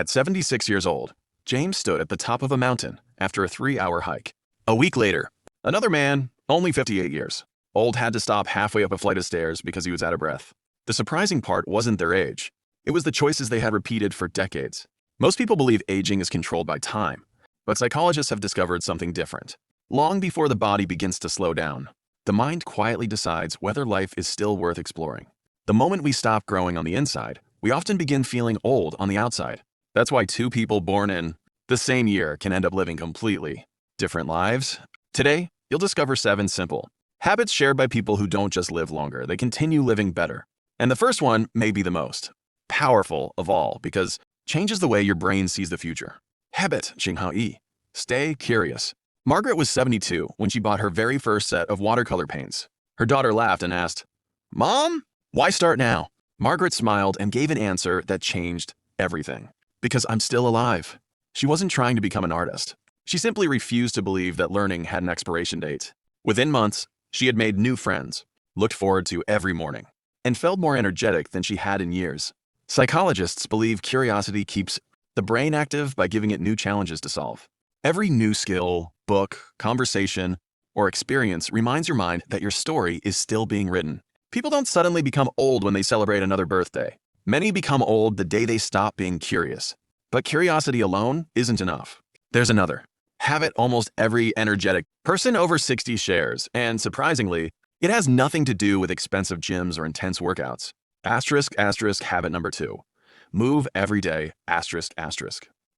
At 76 years old, James stood at the top of a mountain after a 3-hour hike. A week later, another man, only 58 years old, had to stop halfway up a flight of stairs because he was out of breath. The surprising part wasn't their age. It was the choices they had repeated for decades. Most people believe aging is controlled by time, but psychologists have discovered something different. Long before the body begins to slow down, the mind quietly decides whether life is still worth exploring. The moment we stop growing on the inside, we often begin feeling old on the outside. That's why two people born in the same year can end up living completely different lives. Today, you'll discover 7 simple habits shared by people who don't just live longer, they continue living better. And the first one may be the most powerful of all because it changes the way your brain sees the future. Habit 形好意, stay curious. Margaret was 72 when she bought her very first set of watercolor paints. Her daughter laughed and asked, "Mom, why start now?" Margaret smiled and gave an answer that changed everything. Because I'm still alive. She wasn't trying to become an artist. She simply refused to believe that learning had an expiration date. Within months, she had made new friends, looked forward to every morning, and felt more energetic than she had in years. Psychologists believe curiosity keeps the brain active by giving it new challenges to solve. Every new skill, book, conversation, or experience reminds your mind that your story is still being written. People don't suddenly become old when they celebrate another birthday. Many become old the day they stop being curious. But curiosity alone isn't enough. There's another habit almost every energetic person over 60 shares, and surprisingly, it has nothing to do with expensive gyms or intense workouts. Habit number 2. Move every day,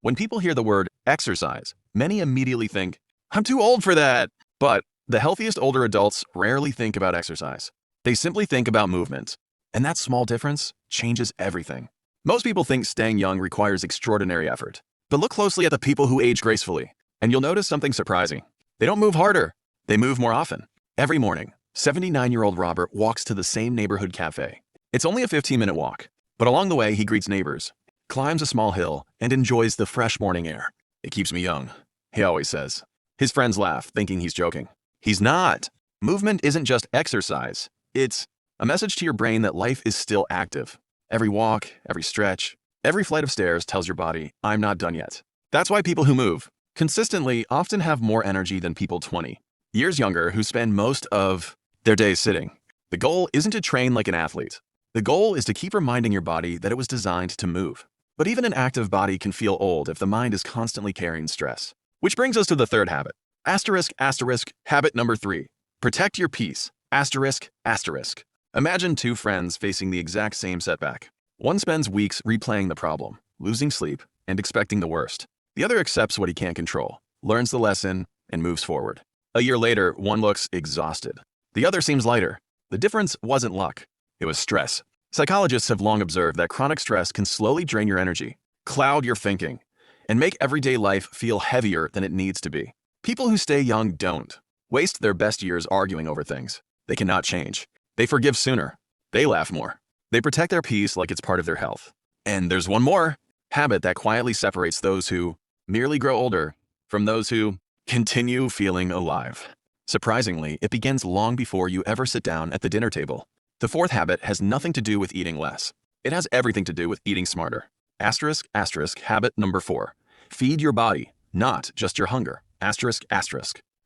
When people hear the word exercise, many immediately think, I'm too old for that. But the healthiest older adults rarely think about exercise. They simply think about movement. And that small difference changes everything. Most people think staying young requires extraordinary effort. But look closely at the people who age gracefully, and you'll notice something surprising. They don't move harder. They move more often. Every morning, 79-year-old Robert walks to the same neighborhood cafe. It's only a 15-minute walk, but along the way, he greets neighbors, climbs a small hill, and enjoys the fresh morning air. It keeps me young, he always says. His friends laugh, thinking he's joking. He's not. Movement isn't just exercise. It's a message to your brain that life is still active. Every walk, every stretch, every flight of stairs tells your body, I'm not done yet. That's why people who move consistently often have more energy than people 20 years younger who spend most of their days sitting. The goal isn't to train like an athlete. The goal is to keep reminding your body that it was designed to move. But even an active body can feel old if the mind is constantly carrying stress. Which brings us to the third habit. Habit number 3. Protect your peace. Imagine 2 friends facing the exact same setback. One spends weeks replaying the problem, losing sleep, and expecting the worst. The other accepts what he can't control, learns the lesson, and moves forward. A year later, one looks exhausted. The other seems lighter. The difference wasn't luck. It was stress. Psychologists have long observed that chronic stress can slowly drain your energy, cloud your thinking, and make everyday life feel heavier than it needs to be. People who stay young don't waste their best years arguing over things they cannot change. They forgive sooner. They laugh more. They protect their peace like it's part of their health. And there's one more habit that quietly separates those who merely grow older from those who continue feeling alive. Surprisingly, it begins long before you ever sit down at the dinner table. The fourth habit has nothing to do with eating less. It has everything to do with eating smarter. Habit number 4. Feed your body, not just your hunger.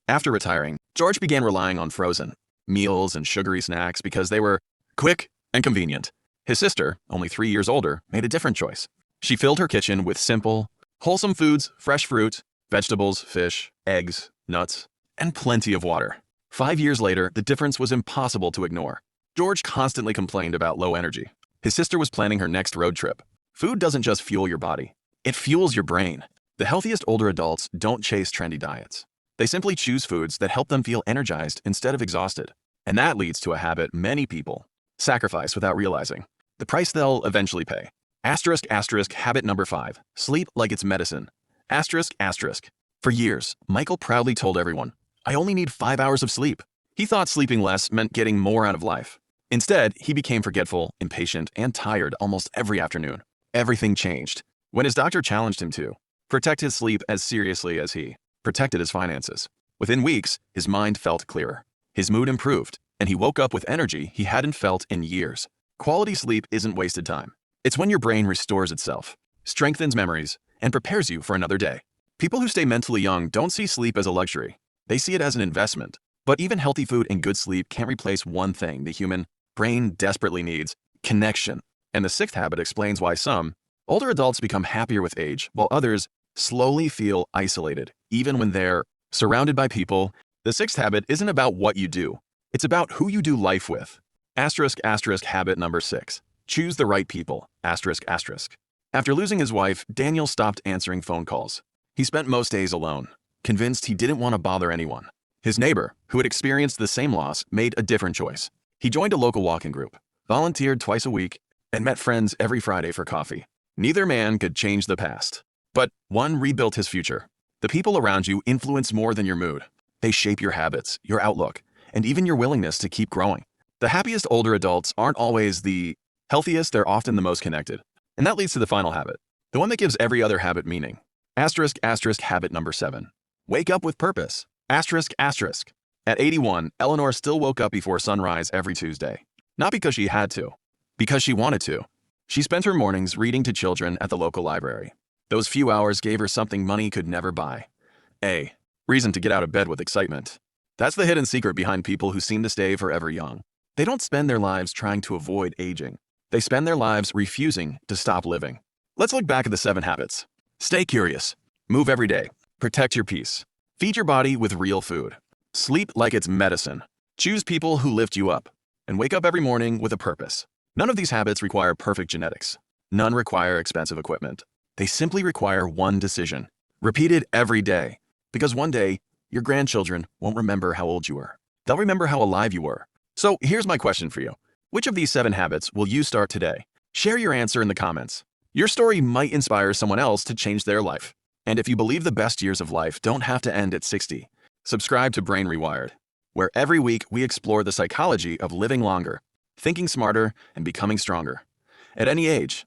After retiring, George began relying on frozen meals and sugary snacks because they were quick and convenient. His sister, only 3 years older, made a different choice. She filled her kitchen with simple, wholesome foods, fresh fruit, vegetables, fish, eggs, nuts, and plenty of water. 5 years later, the difference was impossible to ignore. George constantly complained about low energy. His sister was planning her next road trip. Food doesn't just fuel your body. It fuels your brain. The healthiest older adults don't chase trendy diets. They simply choose foods that help them feel energized instead of exhausted. And that leads to a habit many people sacrifice without realizing the price they'll eventually pay. Habit number 5. Sleep like it's medicine. For years, Michael proudly told everyone, I only need 5 hours of sleep. He thought sleeping less meant getting more out of life. Instead, he became forgetful, impatient, and tired almost every afternoon. Everything changed when his doctor challenged him to protect his sleep as seriously as he protected his finances. Within weeks, his mind felt clearer. His mood improved, and he woke up with energy he hadn't felt in years. Quality sleep isn't wasted time. It's when your brain restores itself. strengthens memories, and prepares you for another day. People who stay mentally young don't see sleep as a luxury. They see it as an investment. But even healthy food and good sleep can't replace one thing the human brain desperately needs: connection. And the sixth habit explains why some older adults become happier with age, while others slowly feel isolated, even when they're surrounded by people. The sixth habit isn't about what you do. It's about who you do life with. Asterisk, asterisk, habit number 6. Choose the right people. Asterisk, asterisk. After losing his wife, Daniel stopped answering phone calls. He spent most days alone, convinced he didn't want to bother anyone. His neighbor, who had experienced the same loss, made a different choice. He joined a local walking group, volunteered twice a week, and met friends every Friday for coffee. Neither man could change the past, but one rebuilt his future. The people around you influence more than your mood. They shape your habits, your outlook, and even your willingness to keep growing. The happiest older adults aren't always the healthiest, they're often the most connected. And that leads to the final habit, the one that gives every other habit meaning. Asterisk, asterisk, habit number 7. Wake up with purpose. Asterisk, asterisk. At 81, Eleanor still woke up before sunrise every Tuesday. Not because she had to, because she wanted to. She spent her mornings reading to children at the local library. Those few hours gave her something money could never buy. A reason to get out of bed with excitement. That's the hidden secret behind people who seem to stay forever young. They don't spend their lives trying to avoid aging. They spend their lives refusing to stop living. Let's look back at the 7 habits. Stay curious. Move every day. Protect your peace. Feed your body with real food. Sleep like it's medicine. Choose people who lift you up. And wake up every morning with a purpose. None of these habits require perfect genetics. None require expensive equipment. They simply require one decision, repeated every day. Because one day, your grandchildren won't remember how old you were. They'll remember how alive you were. So here's my question for you. Which of these 7 habits will you start today? Share your answer in the comments. Your story might inspire someone else to change their life. And if you believe the best years of life don't have to end at 60, subscribe to Brain Rewired, where every week we explore the psychology of living longer, thinking smarter, and becoming stronger. At any age,